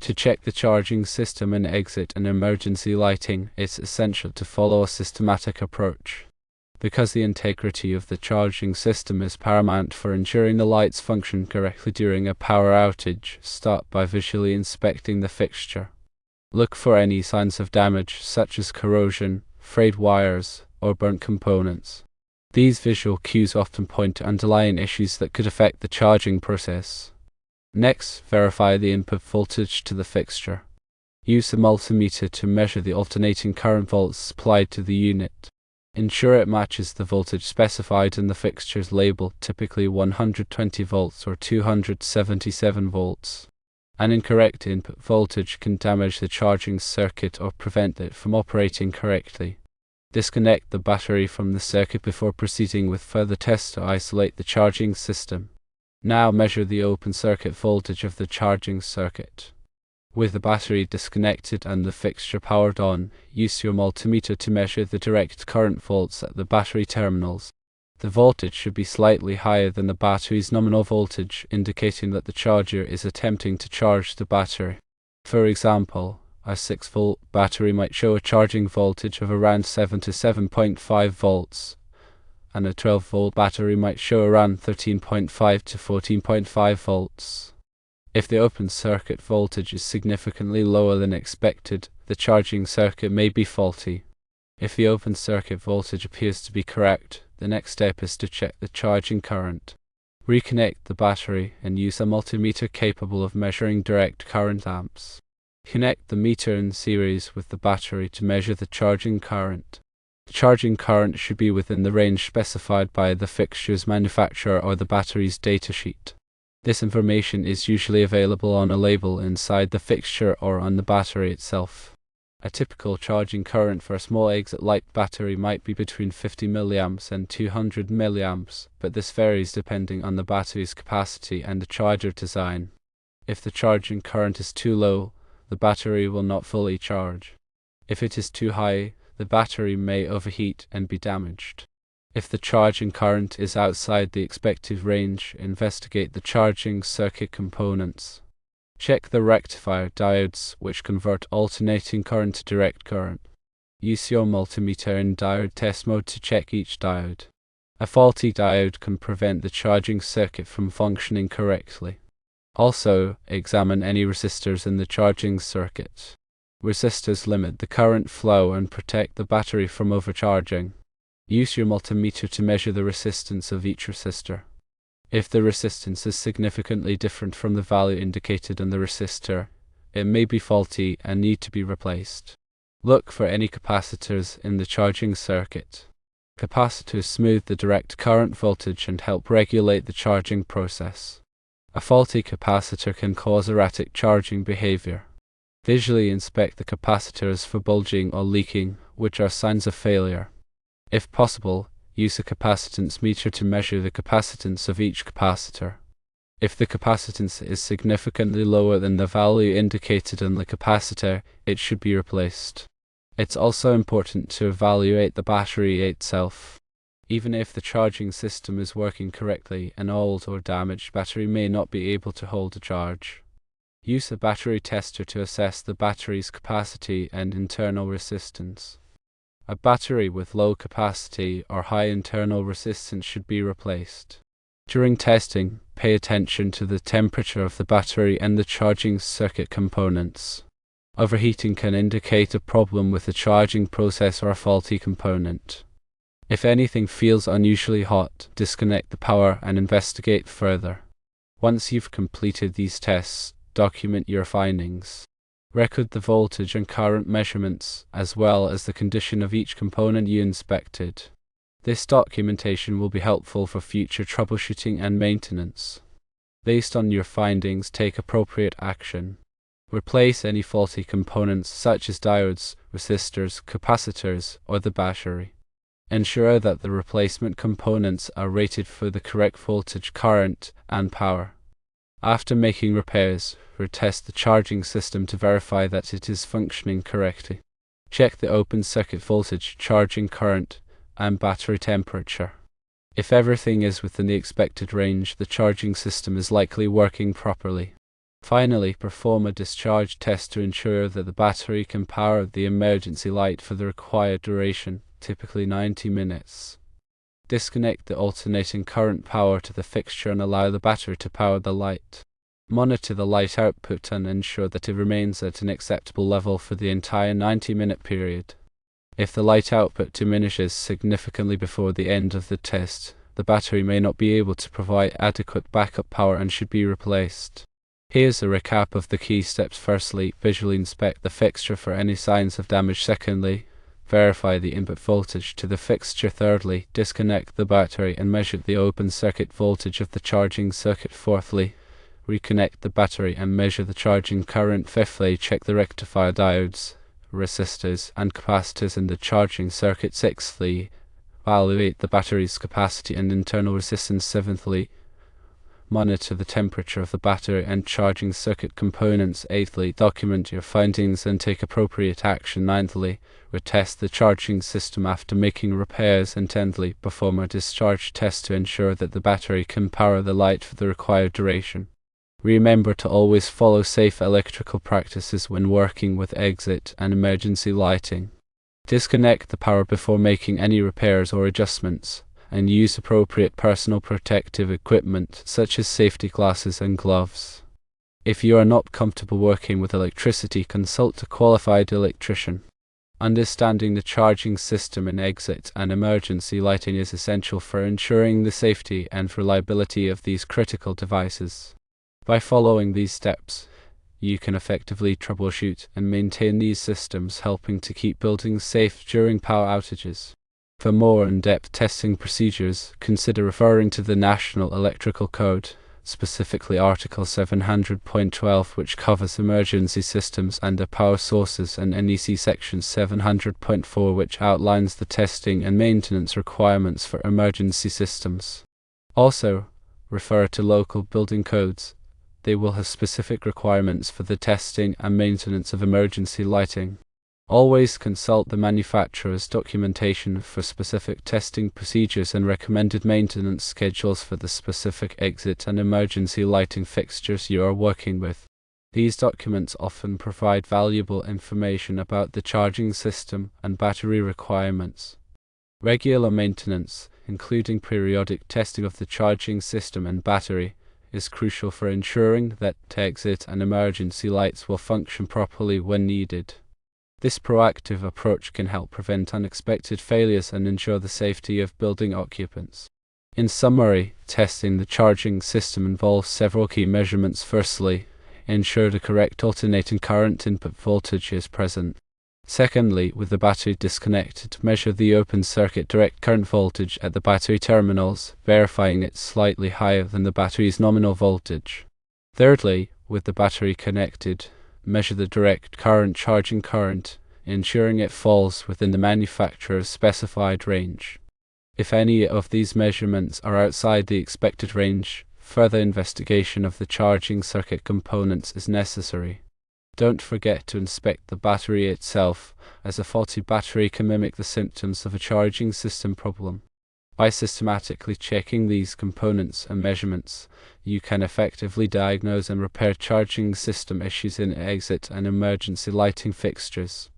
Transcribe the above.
To check the charging system and exit and emergency lighting, it's essential to follow a systematic approach. Because the integrity of the charging system is paramount for ensuring the lights function correctly during a power outage, start by visually inspecting the fixture. Look for any signs of damage, such as corrosion, frayed wires, or burnt components. These visual cues often point to underlying issues that could affect the charging process. Next, verify the input voltage to the fixture. Use a multimeter to measure the alternating current volts supplied to the unit. Ensure it matches the voltage specified in the fixture's label, typically 120 volts or 277 volts. An incorrect input voltage can damage the charging circuit or prevent it from operating correctly. Disconnect the battery from the circuit before proceeding with further tests to isolate the charging system. Now measure the open circuit voltage of the charging circuit. With the battery disconnected and the fixture powered on, use your multimeter to measure the direct current volts at the battery terminals. The voltage should be slightly higher than the battery's nominal voltage, indicating that the charger is attempting to charge the battery. For example, a 6-volt battery might show a charging voltage of around 7 to 7.5 volts, and a 12-volt battery might show around 13.5 to 14.5 volts. If the open circuit voltage is significantly lower than expected, the charging circuit may be faulty. If the open circuit voltage appears to be correct, the next step is to check the charging current. Reconnect the battery and use a multimeter capable of measuring direct current amps. Connect the meter in series with the battery to measure the charging current. The charging current should be within the range specified by the fixture's manufacturer or the battery's datasheet. This information is usually available on a label inside the fixture or on the battery itself. A typical charging current for a small exit light battery might be between 50 mA and 200 mA, but this varies depending on the battery's capacity and the charger design. If the charging current is too low, the battery will not fully charge. If it is too high, the battery may overheat and be damaged. If the charging current is outside the expected range, investigate the charging circuit components. Check the rectifier diodes, which convert alternating current to direct current. Use your multimeter in diode test mode to check each diode. A faulty diode can prevent the charging circuit from functioning correctly. Also, examine any resistors in the charging circuit. Resistors limit the current flow and protect the battery from overcharging. Use your multimeter to measure the resistance of each resistor. If the resistance is significantly different from the value indicated in the resistor, it may be faulty and need to be replaced. Look for any capacitors in the charging circuit. Capacitors smooth the direct current voltage and help regulate the charging process. A faulty capacitor can cause erratic charging behavior. Visually inspect the capacitors for bulging or leaking, which are signs of failure. If possible, use a capacitance meter to measure the capacitance of each capacitor. If the capacitance is significantly lower than the value indicated in the capacitor, it should be replaced. It's also important to evaluate the battery itself. Even if the charging system is working correctly, an old or damaged battery may not be able to hold a charge. Use a battery tester to assess the battery's capacity and internal resistance. A battery with low capacity or high internal resistance should be replaced. During testing, pay attention to the temperature of the battery and the charging circuit components. Overheating can indicate a problem with the charging process or a faulty component. If anything feels unusually hot, disconnect the power and investigate further. Once you've completed these tests, document your findings. Record the voltage and current measurements, as well as the condition of each component you inspected. This documentation will be helpful for future troubleshooting and maintenance. Based on your findings, take appropriate action. Replace any faulty components such as diodes, resistors, capacitors, or the battery. Ensure that the replacement components are rated for the correct voltage, current, and power. After making repairs, retest the charging system to verify that it is functioning correctly. Check the open circuit voltage, charging current, and battery temperature. If everything is within the expected range, the charging system is likely working properly. Finally, perform a discharge test to ensure that the battery can power the emergency light for the required duration, typically 90 minutes. Disconnect the alternating current power to the fixture and allow the battery to power the light. Monitor the light output and ensure that it remains at an acceptable level for the entire 90-minute period. If the light output diminishes significantly before the end of the test, the battery may not be able to provide adequate backup power and should be replaced. Here's a recap of the key steps. Firstly, visually inspect the fixture for any signs of damage. Secondly, verify the input voltage to the fixture. Thirdly, disconnect the battery and measure the open circuit voltage of the charging circuit. Fourthly, reconnect the battery and measure the charging current. Fifthly, check the rectifier diodes, resistors, and capacitors in the charging circuit. Sixthly, evaluate the battery's capacity and internal resistance. Seventhly, monitor the temperature of the battery and charging circuit components. Eighthly, document your findings and take appropriate action. Ninthly, retest the charging system after making repairs. And tenthly, perform a discharge test to ensure that the battery can power the light for the required duration. Remember to always follow safe electrical practices when working with exit and emergency lighting. Disconnect the power before making any repairs or adjustments, and use appropriate personal protective equipment such as safety glasses and gloves. If you are not comfortable working with electricity, consult a qualified electrician. Understanding the charging system in exit and emergency lighting is essential for ensuring the safety and reliability of these critical devices. By following these steps, you can effectively troubleshoot and maintain these systems, helping to keep buildings safe during power outages. For more in-depth testing procedures, consider referring to the National Electrical Code, specifically Article 700.12, which covers emergency systems and their power sources, and NEC Section 700.4, which outlines the testing and maintenance requirements for emergency systems. Also, refer to local building codes. They will have specific requirements for the testing and maintenance of emergency lighting. Always consult the manufacturer's documentation for specific testing procedures and recommended maintenance schedules for the specific exit and emergency lighting fixtures you are working with. These documents often provide valuable information about the charging system and battery requirements. Regular maintenance, including periodic testing of the charging system and battery, is crucial for ensuring that exit and emergency lights will function properly when needed. This proactive approach can help prevent unexpected failures and ensure the safety of building occupants. In summary, testing the charging system involves several key measurements. Firstly, ensure the correct alternating current input voltage is present. Secondly, with the battery disconnected, measure the open circuit direct current voltage at the battery terminals, verifying it's slightly higher than the battery's nominal voltage. Thirdly, with the battery connected, measure the direct current charging current, ensuring it falls within the manufacturer's specified range. If any of these measurements are outside the expected range, further investigation of the charging circuit components is necessary. Don't forget to inspect the battery itself, as a faulty battery can mimic the symptoms of a charging system problem. By systematically checking these components and measurements, you can effectively diagnose and repair charging system issues in exit and emergency lighting fixtures.